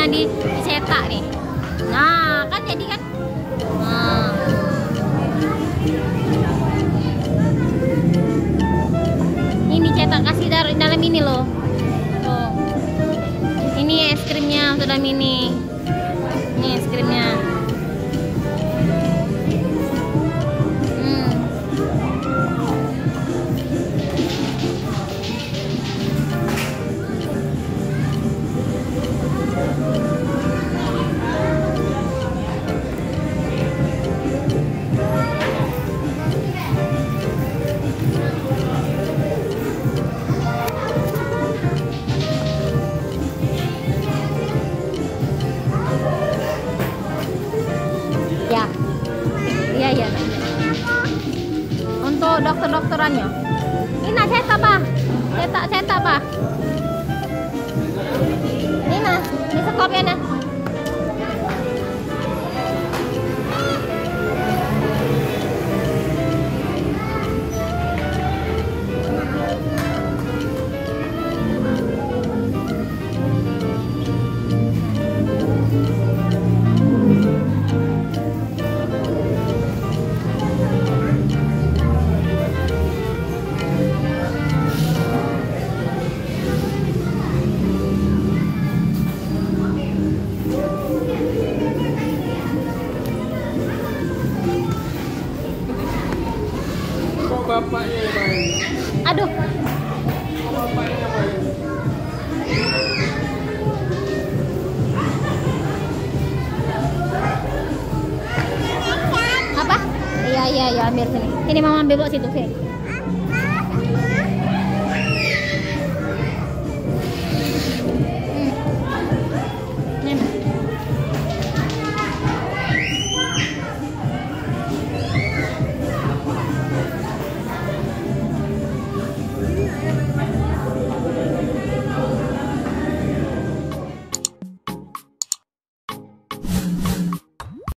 Ini dicetak nih. Nah, kan jadi kan. Nah. Ini cetak kasih dalam ini loh. Tuh. Ini es krimnya sudah mini. Ini es krimnya. Ya. Untuk dokter-dokterannya. Ini cetak apa? Cetak apa? Ini nah, ini sekopnya nah. Bapaknya main. Aduh. Bapaknya main. Apa? Iya, ambil sini. Ini mama ambil buat situ sini.